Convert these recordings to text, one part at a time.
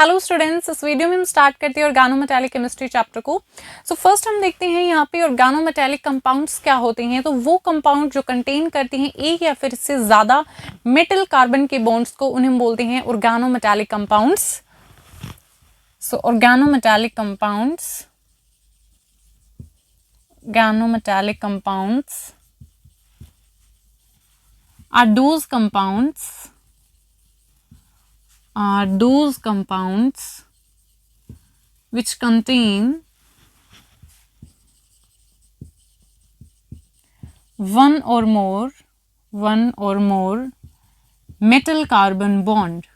Hello students, इस video में हम स्टार्ट करते हैं ऑर्गेनोमेटालिक केमिस्ट्री चैप्टर को। सो फर्स्ट हम देखते हैं यहाँ पे ऑर्गेनोमेटालिक कंपाउंड्स क्या होते हैं। तो वो कंपाउंड जो कंटेन करते हैं एक या फिर इससे ज़्यादा मेटल कार्बन के बॉन्ड्स को उन्हें हम बोलते हैं organometallic compounds. So organometallic compounds are those compounds which contain one or more metal carbon bond.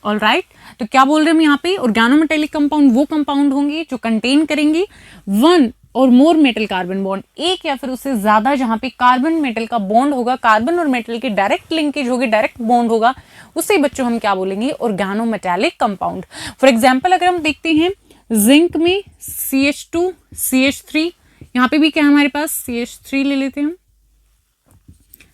All right. तो क्या बोल रहे हैं हम यहाँ पे, ऑर्गेनोमेटालिक कंपाउंड वो कंपाउंड होंगे जो कंटेन करेंगे वन और मोर मेटल कार्बन बॉन्ड, एक या फिर उससे ज्यादा जहां पे कार्बन मेटल का बॉन्ड होगा, कार्बन और मेटल की डायरेक्ट लिंकेज होगी, डायरेक्ट बॉन्ड होगा, उसे बच्चों हम क्या बोलेंगे, ऑर्गेनोमेटालिक कंपाउंड। फॉर एग्जांपल अगर हम देखते हैं जिंक में CH2 CH3, यहाँ पे भी क्या हमारे पास CH3 ले लेते हैं हम,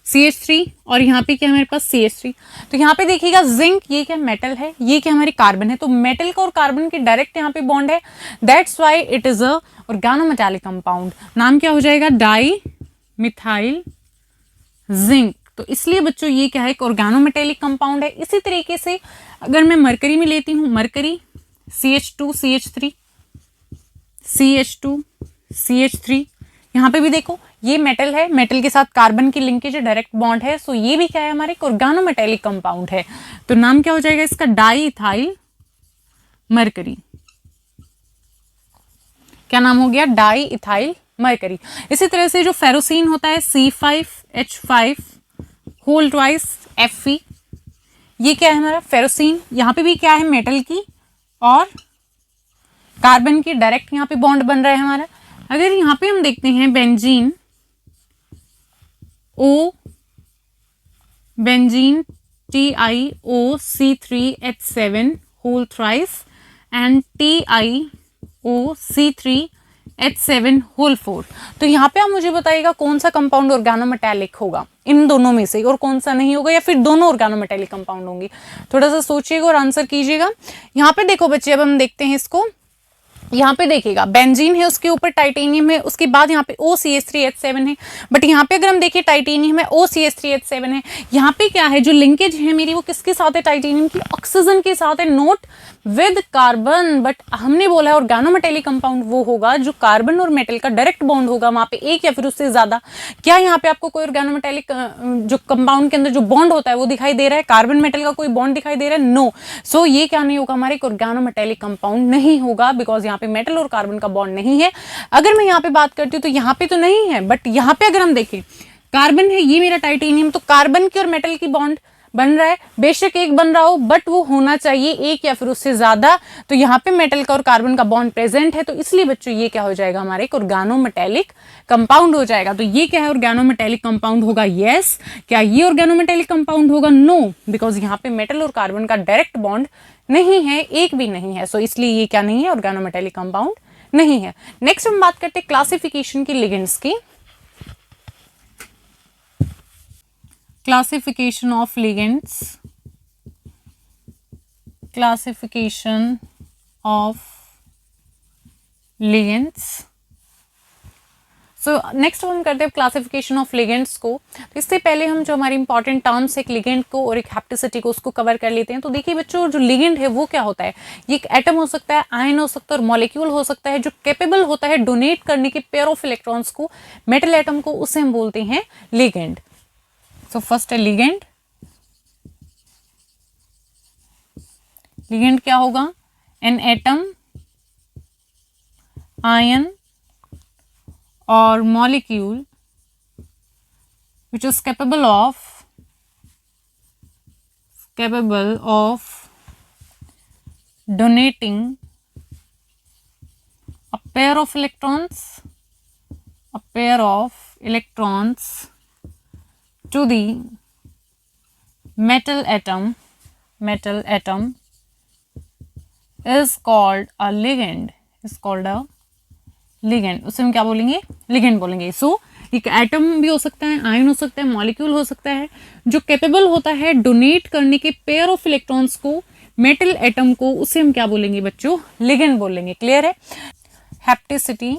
CH3, और यहाँ पे क्या हमारे पास CH3। तो यहाँ पे देखिएगा जिंक ये क्या मेटल है, ये क्या हमारी कार्बन है, तो मेटल का और कार्बन की डायरेक्ट यहाँ पे बॉन्ड है, that's why it is a organometallic compound. नाम क्या हो जाएगा, डाई मिथाइल जिंक। तो इसलिए बच्चों ये क्या है, एक ऑर्गेनोमेटालिक कंपाउंड है। इसी तरीके से अगर मैं मरकरी में लेती हूँ, mercury CH2 CH3 CH2 CH3, यहाँ पे भी देखो ये मेटल है, मेटल के साथ कार्बन की लिंकेज है, डायरेक्ट बॉन्ड है, सो ये भी क्या है, हमारे ऑर्गेनोमेटालिक कंपाउंड है। तो नाम क्या हो जाएगा इसका, डाई इथाइल मरकरी। क्या नाम हो गया, डाई इथाइल मरकरी। इसी तरह से जो फेरोसिन होता है C5H5 होल ट्वाइस Fe, ये क्या है हमारा फेरोसिन, यहाँ पे भी क्या है, मेटल की और कार्बन की डायरेक्ट यहाँ पे बॉन्ड बन रहा है हमारा। अगर यहाँ पे हम देखते हैं benzene TiOC3H7 whole thrice and TiOC3H7 whole 4। तो यहाँ पे आप मुझे बताइएगा कौन सा कंपाउंड ऑर्गेनोमेटालिक होगा इन दोनों में से, और कौन सा नहीं होगा, या फिर दोनों ऑर्गेनोमेटालिक कंपाउंड होंगी। थोड़ा सा सोचिएगा और आंसर कीजिएगा। यहाँ पे देखो बच्चे, अब हम देखते हैं इसको, यहाँ पे देखिएगा बेंजीन है, उसके ऊपर टाइटेनियम है, उसके बाद यहाँ पे OCH3H7 है, बट यहाँ पे अगर हम देखिए टाइटेनियम है, OCH3H7 है, यहाँ पे क्या है, जो लिंकेज है मेरी वो किसके साथ है, टाइटेनियम की ऑक्सीजन के साथ है, नोट विद कार्बन। बट हमने बोला है ऑर्गेनोमेटालिक कंपाउंड वो होगा जो कार्बन और मेटल का डायरेक्ट बॉन्ड होगा, वहां पे एक या फिर उससे ज्यादा। क्या यहाँ पे आपको कोई ऑर्गेनोमेटालिक जो कंपाउंड के अंदर जो बॉन्ड होता है वो दिखाई दे रहा है, कार्बन मेटल का कोई बॉन्ड दिखाई दे रहा है, नो। सो ये क्या नहीं होगा, हमारे ऑर्गेनोमेटालिक कंपाउंड नहीं होगा, बिकॉज यहाँ पे मेटल और कार्बन का बॉन्ड नहीं है। अगर मैं यहाँ पे बात करती हूँ तो यहाँ पे तो नहीं है, बट यहाँ पे अगर हम देखें कार्बन है, ये मेरा टाइटेनियम, तो कार्बन की और मेटल की बॉन्ड बन रहा है, बेशक एक बन रहा हो बट वो होना चाहिए एक या फिर उससे ज्यादा। तो यहाँ पे मेटल का और कार्बन का बॉन्ड प्रेजेंट है, तो इसलिए बच्चों ये क्या हो जाएगा, हमारे एक ऑर्गेनोमेटालिक कंपाउंड हो जाएगा। तो ये क्या है, ऑर्गेनोमेटालिक कंपाउंड होगा, यस। क्या ये ऑर्गेनोमेटालिक कंपाउंड होगा, नो, बिकॉज यहाँ पे मेटल और कार्बन का डायरेक्ट बॉन्ड नहीं है, एक भी नहीं है, सो इसलिए ये क्या नहीं है, ऑर्गेनोमेटालिक कंपाउंड नहीं है। नेक्स्ट हम बात करते हैं क्लासिफिकेशन की, लिगेंड्स की। Classification of ligands. So next हम करते हैं क्लासिफिकेशन ऑफ लिगेंड्स को। तो इससे पहले हम जो हमारी इंपॉर्टेंट टर्म्स एक लिगेंड को और एक हैप्टिसिटी को उसको कवर कर लेते हैं। तो देखिए बच्चों, जो लिगेंड है वो क्या होता है, ये एक एटम हो सकता है, आयन हो सकता है, और मॉलिक्यूल हो सकता है, जो कैपेबल होता है डोनेट करने के पेयर ऑफ इलेक्ट्रॉन्स को मेटल एटम को, उसे हम बोलते हैं लिगेंड। सो फर्स्ट है लिगेंड। लिगेंड क्या होगा, एन एटम, आयन और molecule which is capable of donating a pair of electrons to the metal atom is called a ligand, उसे हम क्या बोलेंगे, लिगेंड बोलेंगे। सो एक एटम भी हो सकता है, आयन हो सकता है, मॉलिक्यूल हो सकता है, जो कैपेबल होता है डोनेट करने के पेयर ऑफ इलेक्ट्रॉन्स को मेटल एटम को, उसे हम क्या बोलेंगे बच्चों? लिगेंड बोलेंगे। क्लियर है? हैप्टिसिटी।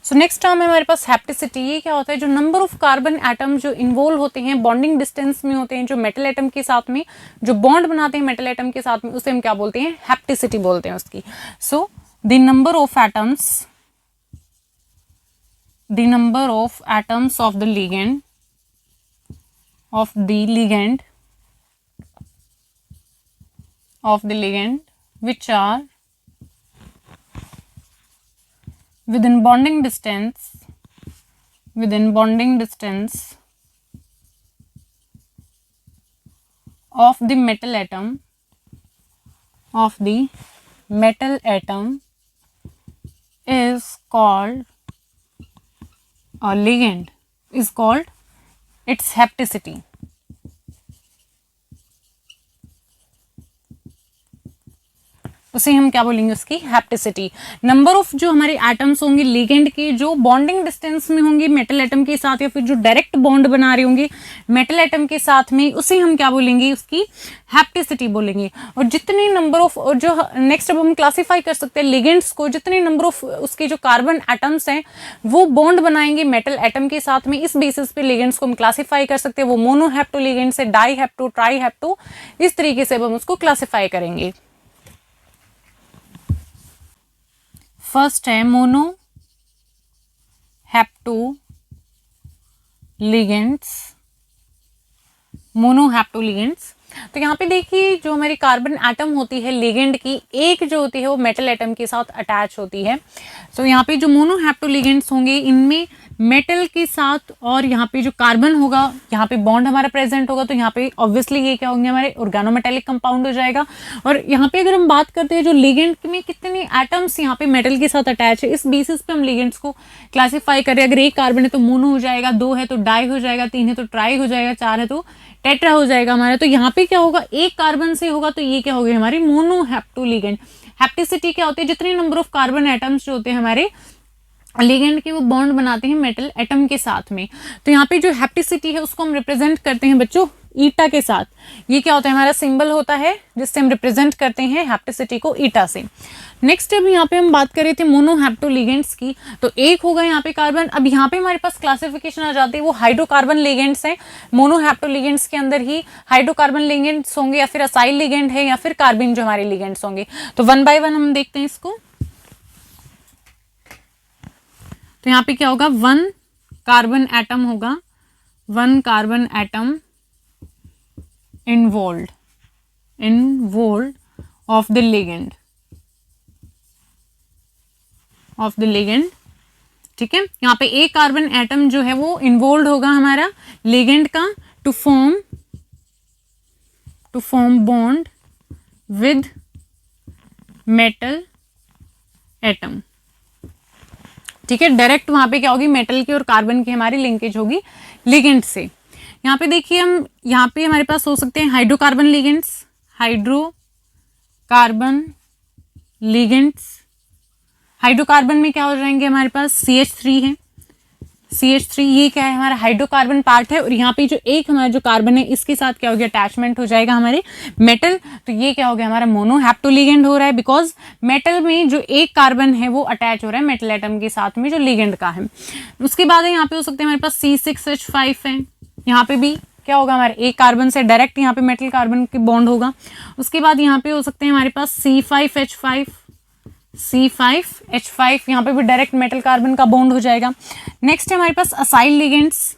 सो नेक्स्ट टर्म है हमारे पास हैप्टिसिटी। ये क्या होता है? जो नंबर ऑफ कार्बन एटम जो इन्वॉल्व होते हैं, बॉन्डिंग डिस्टेंस में होते हैं, जो मेटल एटम के साथ में जो बॉन्ड बनाते हैं मेटल एटम के साथ में, उसे हम क्या बोलते हैं? हैप्टिसिटी बोलते हैं उसकी। So the number of atoms of the ligand which are within bonding distance of the metal atom is called a ligand, is called its hapticity. उसे हम क्या बोलेंगे? उसकी हैप्टिसिटी। नंबर ऑफ जो हमारे एटम्स होंगे लिगेंड के, जो बॉन्डिंग डिस्टेंस में होंगे मेटल एटम के साथ, या फिर जो डायरेक्ट बॉन्ड बना रहे होंगे मेटल एटम के साथ में, उसे हम क्या बोलेंगे? उसकी हैप्टिसिटी बोलेंगे। और जितने नंबर ऑफ, और जो नेक्स्ट अब हम क्लासीफाई कर सकते हैं लिगेंड्स को, जितने नंबर ऑफ उसके जो कार्बन एटम्स हैं वो बॉन्ड बनाएंगे मेटल एटम के साथ में, इस बेसिस पे लिगेंड्स को हम क्लासीफाई कर सकते हैं। वो मोनोहैप्टो लिगेंड से डाईहैप्टो, ट्राईहैप्टो, इस तरीके से हम उसको क्लासीफाई करेंगे। फर्स्ट है मोनो हैप्टो लिगेंड्स। तो यहाँ पे देखिए जो हमारी कार्बन एटम होती है लिगेंड की, एक जो होती है वो मेटल एटम के साथ अटैच होती है। तो यहाँ पे जो मोनोहैप्टो लिगेंड्स होंगे इनमें मेटल के साथ, और यहाँ पे जो कार्बन होगा यहाँ पे बॉन्ड हमारा प्रेजेंट होगा, तो यहाँ पे ऑब्वियसली ये क्या होंगे? हमारे ऑर्गेनोमेटेलिक कंपाउंड हो जाएगा। और यहाँ पे अगर हम बात करते हैं जो लिगेंड में कितने एटम्स यहाँ पे मेटल के साथ अटैच है, इस बेसिस पे हम लिगेंड्स को क्लासीफाई करें। अगर एक कार्बन है तो मोनो हो जाएगा, 2 है तो डाई हो जाएगा, 3 है तो ट्राई हो जाएगा, 4 है तो टेट्रा हो जाएगा हमारा। तो यहाँ पे क्या होगा? एक कार्बन से होगा तो ये क्या होगी? हमारी मोनोहैप्टो लिगेंड। हैप्टिसिटी क्या होती है? जितने नंबर ऑफ कार्बन एटम्स जो होते हैं हमारे लिगेंड के, वो बॉन्ड बनाते हैं मेटल एटम के साथ में। तो यहाँ पे जो हैप्टिसिटी है उसको हम रिप्रेजेंट करते हैं बच्चों ईटा के साथ। ये क्या होता है? हमारा सिंबल होता है जिससे हम रिप्रेजेंट करते हैं हैप्टिसिटी को ईटा से। नेक्स्ट अब यहाँ पे हम बात कर रहे थे मोनोहैप्टो लिगेंड्स की, तो एक होगा यहाँ पे कार्बन। अब यहाँ पे हमारे पास क्लासिफिकेशन आ जाती है, वो हाइड्रोकार्बन लिगेंड्स हैं। मोनोहैप्टो लिगेंड्स के अंदर ही हाइड्रोकार्बन लिगेंड्स होंगे, या फिर असाइल लिगेंड है, या फिर कार्बिन जो हमारे लिगेंड्स होंगे। तो 1 बाय 1 हम देखते हैं इसको। तो यहाँ पे क्या होगा? 1 कार्बन एटम होगा, 1 carbon atom involved of the ligand, ठीक है। यहाँ पे एक कार्बन एटम जो है वो इन्वॉल्व होगा हमारा लिगेंड का, to form bond with metal atom, ठीक है। डायरेक्ट वहां पे क्या होगी? मेटल की और कार्बन की हमारी लिंकेज होगी लिगेंड से। यहाँ पे देखिए हम, यहाँ पे हमारे पास हो सकते हैं हाइड्रोकार्बन लिगेंड्स। हाइड्रोकार्बन में क्या हो जाएंगे? हमारे पास CH3 है, CH3 ये क्या है? हमारा हाइड्रोकार्बन पार्ट है। और यहाँ पे जो एक हमारा जो कार्बन है इसके साथ क्या हो गया? अटैचमेंट हो जाएगा हमारे मेटल। तो ये क्या हो गया? हमारा मोनोहैप्टो लिगेंड हो रहा है, बिकॉज मेटल में जो एक कार्बन है वो अटैच हो रहा है मेटल एटम के साथ में जो लिगेंड का है। उसके बाद यहाँ पे हो सकते हैं हमारे पास C6H5 है। यहाँ पे भी क्या होगा? हमारे एक कार्बन से डायरेक्ट यहाँ पे मेटल कार्बन की बॉन्ड होगा। उसके बाद यहाँ पे हो सकते हैं हमारे पास C5H5, यहाँ पे भी डायरेक्ट मेटल कार्बन का बॉन्ड हो जाएगा। नेक्स्ट है हमारे पास असाइल लिगेंड्स।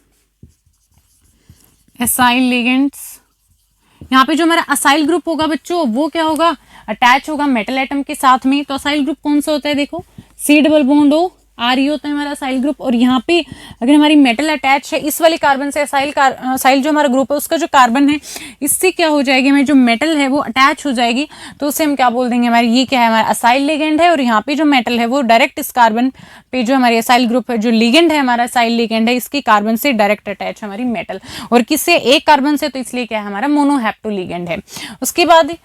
यहाँ पे जो हमारा असाइल ग्रुप होगा बच्चों, वो क्या होगा? अटैच होगा मेटल एटम के साथ में। तो असाइल ग्रुप कौन सा होता है? देखो, C double bond O R E होता है हमारा असाइल ग्रुप। और यहाँ पे अगर हमारी मेटल अटैच है इस वाले कार्बन से, असाइल जो हमारा ग्रुप है उसका जो कार्बन है इससे क्या हो जाएगी? हमारी जो मेटल है वो अटैच हो जाएगी। तो उसे हम क्या बोल देंगे? हमारी ये क्या है? हमारा असाइल लिगेंड है। और यहाँ पे जो मेटल है वो डायरेक्ट इस कार्बन पे जो हमारी असाइल ग्रुप है, जो लिगेंड है हमारा असाइल लिगेंड है, इसकी कार्बन से डायरेक्ट अटैच हमारी मेटल। और किससे? एक कार्बन से, तो इसलिए क्या है? हमारा मोनोहैप्टो लिगेंड है। उसके बाद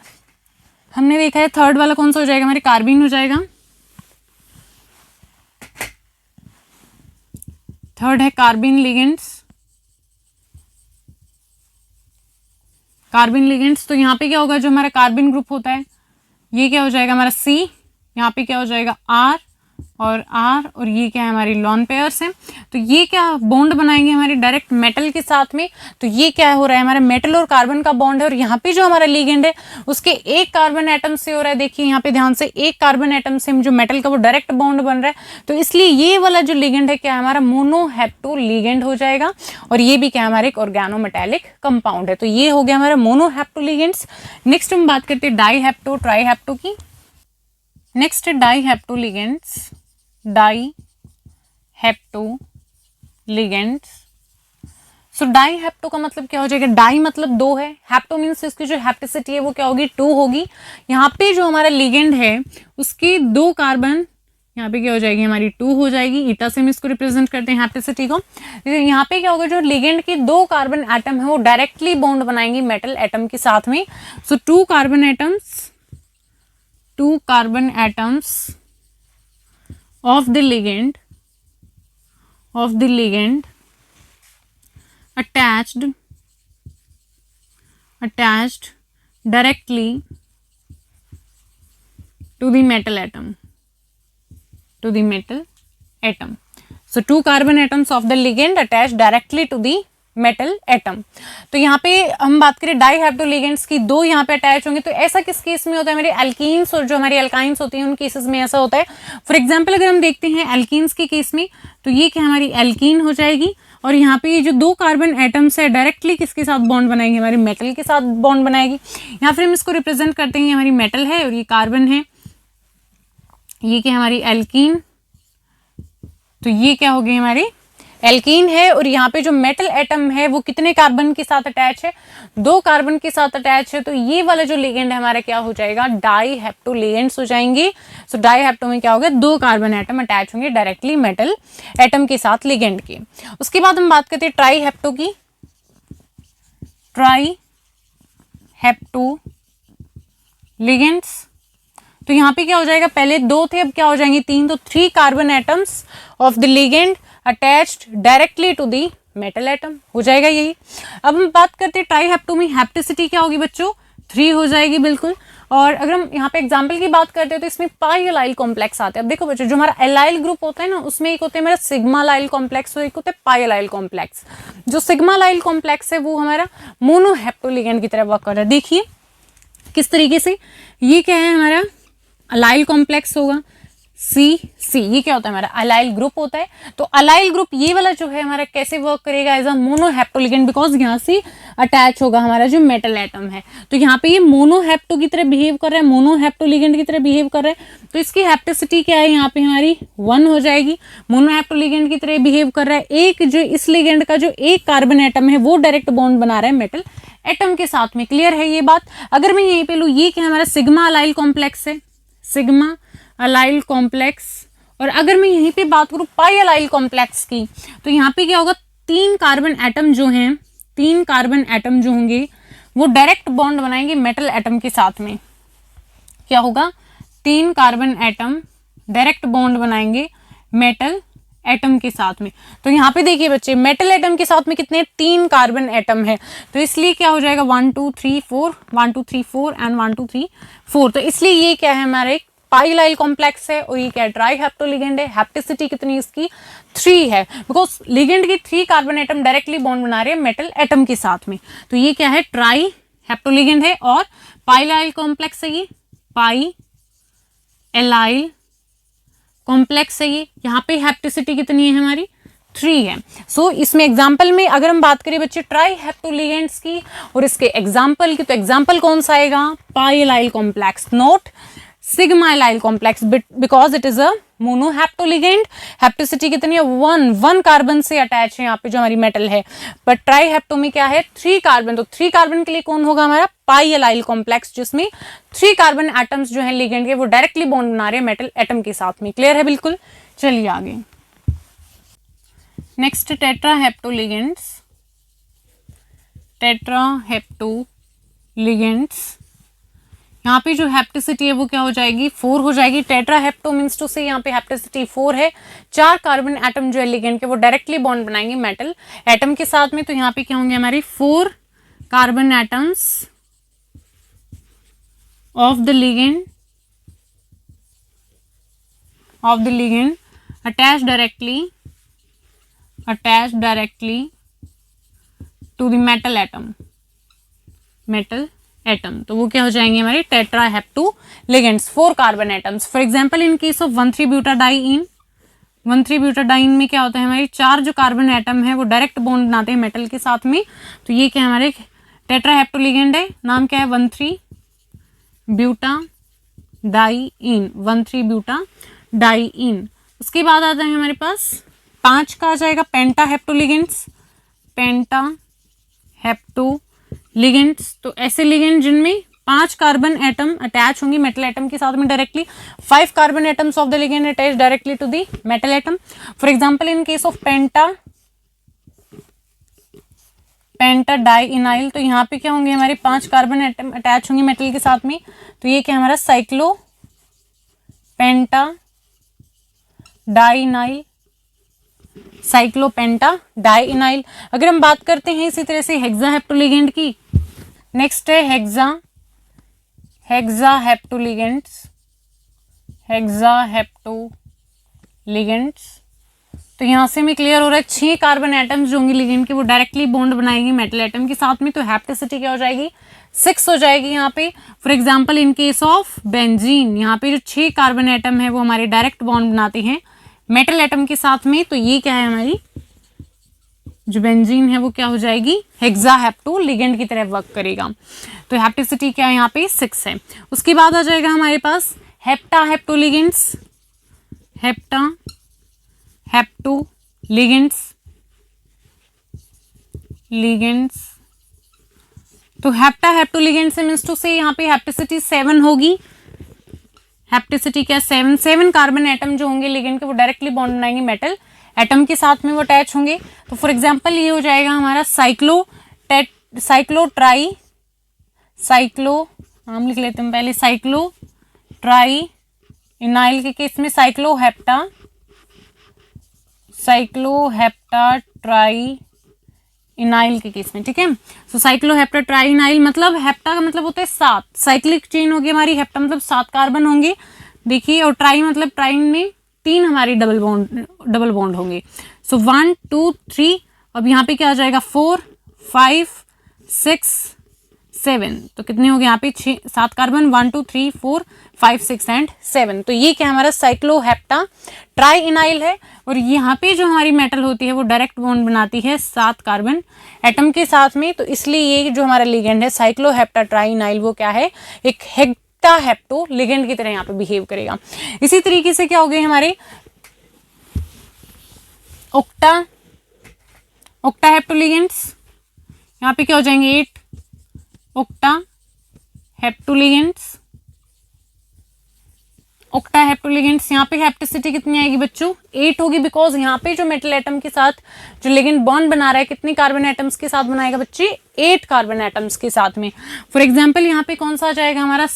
हमने देखा है थर्ड वाला कौन सा हो जाएगा? हमारे कार्बिन हो जाएगा। थर्ड है कार्बिन लिगेंड्स, कार्बिन लिगेंड्स। तो यहाँ पे क्या होगा, जो हमारा कार्बिन ग्रुप होता है ये क्या हो जाएगा हमारा C, यहाँ पे क्या हो जाएगा R और R, और ये क्या है हमारी लॉन पेयर्स हैं। तो ये क्या बॉन्ड बनाएंगे हमारे डायरेक्ट मेटल के साथ में। तो ये क्या हो रहा है हमारा मेटल और कार्बन का बॉन्ड है, और यहाँ पे जो हमारा लिगेंड है उसके एक कार्बन एटम से हो रहा है। देखिए यहाँ पे ध्यान से, एक कार्बन एटम से जो मेटल का वो डायरेक्ट बॉन्ड बन रहा है। तो इसलिए ये वाला जो लिगेंड है क्या है हमारा मोनोहेप्टो लिगेंड हो जाएगा, और ये भी क्या हमारे एक ऑर्गेनोमेटेलिक कंपाउंड है। तो ये हो गया हमारा मोनोहेप्टो लिगेंड्स। नेक्स्ट हम बात करते हैं डाईहेप्टो ट्राईहेप्टो की। Next dihapto ligands, dihapto ligands. So dihapto का मतलब क्या हो जाएगा, डाई मतलब दो है, हेप्टो मीन्स इसकी जो हेप्टिसिटी है वो क्या होगी, 2 होगी। यहाँ पे जो हमारा लिगेंड है उसके 2 कार्बन, यहाँ पे क्या हो जाएगी हमारी 2 हो जाएगी, ईटा से हम इसको रिप्रेजेंट करते हैं हेप्टिसिटी को। यहाँ पे क्या होगा, जो लिगेंड के 2 कार्बन एटम है वो डायरेक्टली बॉन्ड बनाएंगे मेटल एटम के साथ में। सो 2 carbon atoms of the ligand attached directly to the metal atom, so 2 carbon atoms of the ligand attached directly to the metal atom. तो यहाँ पे हम बात करें डाईहेप्टो लिगेंड्स की, 2 यहाँ पे अटैच होंगे। तो ऐसा किस केस में होता है, मेरे एल्कीन्स और जो हमारी एल्काइंस होती हैं उन केसेस में ऐसा होता है। फॉर एग्जांपल अगर हम देखते हैं एल्कीन्स के केस में, तो ये क्या हमारी एल्कीन हो जाएगी, और यहाँ पे ये जो 2 कार्बन एटम्स है डायरेक्टली किसके साथ बॉन्ड बनाएंगे, हमारी मेटल के साथ बॉन्ड बनाएगी। यहाँ फिर हम इसको रिप्रेजेंट करते हैं, हमारी मेटल है और ये कार्बन है, ये क्या हमारी एल्कीन। तो ये क्या हो गई हमारी एल्कीन है, और यहाँ पे जो मेटल एटम है वो कितने कार्बन के साथ अटैच है, 2 कार्बन के साथ अटैच है। तो ये वाला जो लिगेंड है हमारा क्या हो जाएगा, डाईहेप्टो लिगेंड्स हो जाएंगे। सो डाईहेप्टो में क्या होगा, 2 कार्बन एटम अटैच होंगे डायरेक्टली मेटल एटम के साथ लिगेंड के। उसके बाद हम बात करते हैं ट्राईहेप्टो की। ट्राईहेप्टो लिगेंड्स, तो यहाँ पे क्या हो जाएगा, पहले 2 थे अब क्या हो जाएंगे 3, तो 3 carbon atoms of the ligand attached directly to the metal atom हो जाएगा यही। अब हम बात करते हैं ट्राईहेप्टो में हेप्टिसिटी क्या होगी बच्चों, 3 हो जाएगी बिल्कुल। और अगर हम यहाँ पे एग्जांपल की बात करते हैं तो इसमें पाई एलाइल कॉम्प्लेक्स आते हैं। अब देखो बच्चों, जो हमारा एलाइल ग्रुप होता है ना उसमें एक होता है मेरा सिग्मा लाइल कॉम्प्लेक्स और एक होता है पाई एलाइल कॉम्प्लेक्स। जो सिग्मा लाइल कॉम्प्लेक्स है वो हमारा मोनोहेप्टो लिगेंड की तरह वर्क कर रहा है। देखिए किस तरीके से, ये क्या है हमारा अलाइल कॉम्प्लेक्स होगा, सी ये क्या होता है हमारा अलाइल ग्रुप होता है। तो अलाइल ग्रुप ये वाला जो है हमारा कैसे वर्क करेगा, as a monohapto ligand, because यहाँ से अटैच होगा हमारा जो मेटल एटम है। तो यहाँ पे ये मोनोहेप्टो की तरह बिहेव कर रहा है, मोनोहेप्टो लिगेंड की तरह बिहेव कर रहा है। तो इसकी हेप्टिसिटी क्या है, यहाँ पे हमारी 1 हो जाएगी। मोनोहेप्टो लिगेंड की तरह बिहेव कर रहा है। एक जो इस लिगेंड का जो एक कार्बन एटम है वो डायरेक्ट बॉन्ड बना रहा है मेटल एटम के साथ में। क्लियर है ये बात। अगर मैं यहीं पे लूँ, ये क्या हमारा सिग्मा अलाइल कॉम्प्लेक्स है, सिग्मा अलाइल कॉम्प्लेक्स। और अगर मैं यहीं पे बात करूं पाई अलाइल कॉम्प्लेक्स की, तो यहाँ पे क्या होगा, 3 कार्बन एटम जो हैं, 3 कार्बन एटम जो होंगे वो डायरेक्ट बॉन्ड बनाएंगे मेटल एटम के साथ में। क्या होगा, 3 कार्बन एटम डायरेक्ट बॉन्ड बनाएंगे मेटल एटम के साथ में। तो यहाँ पे देखिए बच्चे, मेटल एटम के साथ में कितने 3 कार्बन एटम है, तो इसलिए क्या हो जाएगा 1 2 3 4 1 2 3 4 एंड 1 2 3 4। तो इसलिए ये क्या है हमारा एक पाई एलाइल कॉम्प्लेक्स है, और ये क्या है ट्राईहेप्टो लिगेंड है। हेप्टिसिटी कितनी इसकी 3 है, बिकॉज लिगेंड की 3 कार्बन एटम डायरेक्टली बॉन्ड बना रहे हैं मेटल एटम के साथ में। तो ये क्या है ट्राईहेप्टो लिगेंड है और पाई एलाइल कॉम्प्लेक्स है, ये पाई एलाइल कॉम्प्लेक्स है। ये यहाँ पे हेप्टिसिटी कितनी है हमारी 3 है। सो इसमें एग्जाम्पल में अगर हम बात करें बच्चे ट्राईहेप्टो लिगेंड्स की और इसके एग्जाम्पल की, तो एग्जाम्पल कौन सा आएगा, pi allyl complex, not sigma allyl complex, because it is a monohapto ligand. Hapticity कितनी है 1 कार्बन से अटैच है यहाँ पे जो हमारी मेटल है। बट ट्राईहेप्टो में क्या है 3 कार्बन, तो 3 कार्बन के लिए कौन होगा हमारा पाई एलाइल कॉम्प्लेक्स, जिसमें 3 कार्बन एटम्स जो है लिगेंड के वो डायरेक्टली बॉन्ड बना रहे हैं मेटल एटम के साथ में। क्लियर है बिल्कुल। चलिए आगे नेक्स्ट टेट्राहेप्टो लिगेंड्स। टेट्राहेप्टो लिगेंड्स यहाँ पे जो हैप्टिसिटी है वो क्या हो जाएगी 4 हो जाएगी। टेट्रा हेप्टो मीन्स टू से यहाँ पे हैप्टिसिटी 4 है। 4 कार्बन एटम जो है लिगेंड के वो डायरेक्टली बॉन्ड बनाएंगे मेटल एटम के साथ में, तो यहाँ पे क्या होंगे हमारे 4 carbon atoms of the ligand attached directly to the metal atom, तो वो क्या हो जाएंगे हमारे tetra hapto ligands 4 carbon atoms. For example in case of butadiene में क्या होता है हमारे 4 जो कार्बन एटम है वो डायरेक्ट बॉन्ड बनाते हैं मेटल के साथ में, तो ये क्या हमारे टेट्रा हेप्टू लिगेंड है। नाम क्या है 1,3-ब्यूटाडाइन। उसके बाद आता है हमारे पास 5 का आ जाएगा पेंटा हेप्टू लिगेंड्स। तो ऐसे लिगेंड जिनमें 5 कार्बन एटम अटैच होंगी मेटल एटम के साथ में directly. 5 carbon atoms of the ligand attach directly to the metal atom. For example in case of penta dienyl, तो यहाँ पे क्या होंगे हमारे 5 कार्बन एटम अटैच होंगे मेटल के साथ में, तो ये क्या हमारा साइक्लोपेंटा डाइइनाइल। अगर हम बात करते हैं इसी तरह से हेक्सा हेप्टू लिगेंड की, नेक्स्ट है हेक्सा हेप्टू लिगेंड्स। तो यहाँ से हमें क्लियर हो रहा है 6 कार्बन एटम्स जो होंगे लिगेंड के वो डायरेक्टली बॉन्ड बनाएंगे मेटल एटम के साथ में, तो हैप्टिसिटी क्या हो जाएगी 6 हो जाएगी यहाँ पे। For example in case of benzene, यहाँ पे जो 6 कार्बन एटम है वो हमारे डायरेक्ट बॉन्ड बनाते हैं मेटल एटम के साथ में, तो ये क्या है हमारी जो बेंजीन है वो क्या हो जाएगी हेक्सा हेप्टू लिगेंड की तरह वर्क करेगा। तो हैप्टिसिटी क्या है यहाँ पे 6 है। उसके बाद आ जाएगा हमारे पास हेप्टा हेप्टू लिगेंड्स। तो हेप्टा हेप्टू लिगेंड से मीन्स टू से यहाँ पे हैप्टिसिटी 7 होगी। हैप्टिसिटी क्या 7 कार्बन एटम जो होंगे लिगेंड के वो डायरेक्टली बॉन्ड बनाएंगे मेटल एटम के साथ में वो अटैच होंगे। तो फॉर एग्जांपल ये हो जाएगा हमारा नाम लिख लेते हैं पहले, साइक्लोट्राइइनाइल के केस में साइक्लोहेप्टा ट्राइइनाइल के केस में, ठीक है। सो साइक्लोहेप्टा ट्राइइनाइल मतलब हेप्टा का मतलब होता है 7, साइक्लिक चेन होगी हमारी, हेप्टा मतलब 7 कार्बन होंगे देखिए, और ट्राई मतलब ट्राइन में 3 हमारी डबल बॉन्ड होंगे। सो 1 2 3, अब यहाँ पे क्या आ जाएगा 4 5 6 7, तो कितने हो गए यहाँ पे 7 कार्बन 1 2 3 4 5 6 एंड 7। तो ये क्या हमारा साइक्लोहेप्टा ट्राइइनाइल है, और यहाँ पे जो हमारी मेटल होती है वो डायरेक्ट बॉन्ड बनाती है 7 कार्बन एटम के साथ में, तो इसलिए ये जो हमारा लिगेंड है साइक्लोहेप्टा ट्राइइनाइल वो क्या है एक हेक्टा हेप्टो लिगेंड की तरह यहाँ पे बिहेव करेगा। इसी तरीके से क्या हो गए हमारे ओक्टा हेप्टो लिगेंड्स, यहाँ पे क्या हो जाएंगे 8 ओक्टा हेप्टो लिगेंड्स। यहाँ पे हैप्टिसिटी कितनी आएगी बच्चों 8 होगी, बिकॉज यहाँ पे जो मेटल एटम के साथ जो लिगेंड बॉन्ड बना रहा है कितने कार्बन एटम्स के साथ बनाएगा बच्चे 8 कार्बन एटम्स के साथ में। फॉर एग्जांपल यहाँ पे कौन सा आ जाएगा हमारा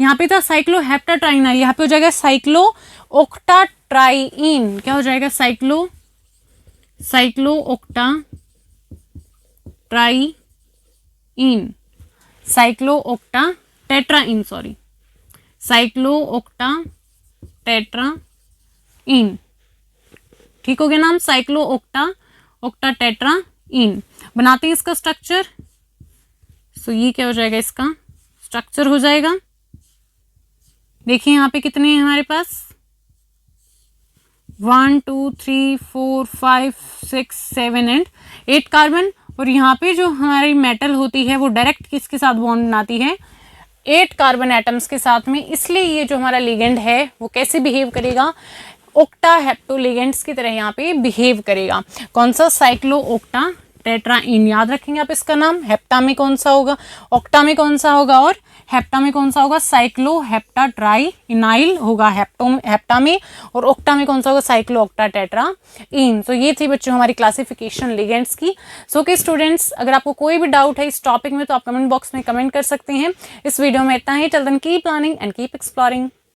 यहाँ पे था साइक्लोहेप्टा ट्राइइनाइल, यहाँ पे हो जाएगा साइक्लो ओक्टा ट्राइइन, क्या हो जाएगा cyclo octa triene, cyclo octa tetraene, cyclo octa tetraene, ठीक हो गया नाम साइक्लो ओक्टा टेट्राइन। बनाते हैं इसका स्ट्रक्चर, सो ये क्या हो जाएगा इसका स्ट्रक्चर हो जाएगा। देखिए यहाँ पे कितने हैं हमारे पास 1 2 3 4 5 6 7 एंड 8 कार्बन, और यहाँ पे जो हमारी मेटल होती है वो डायरेक्ट किसके साथ बॉन्ड बनाती है 8 कार्बन एटम्स के साथ में, इसलिए ये जो हमारा लिगेंड है वो कैसे बिहेव करेगा ओक्टा हेप्टो लिगेंड्स की तरह यहाँ पे बिहेव करेगा। कौन सा साइक्लो ओक्टा टेट्राइन याद रखेंगे आप इसका नाम। हेप्टा में कौन सा होगा, ऑक्टा में कौन सा होगा और हेप्टा में कौन सा होगा, साइक्लोहेप्टाट्राइइनाइल होगा हेप्टा में, और ऑक्टा में कौन सा होगा, साइक्लोऑक्टाटेट्राइन। तो ये थी बच्चों हमारी क्लासिफिकेशन लिगेंड्स की। सो के स्टूडेंट्स, अगर आपको कोई भी डाउट है इस टॉपिक में तो आप कमेंट बॉक्स में कमेंट कर सकते हैं। इस वीडियो में इतना ही। Till then keep learning and keep exploring.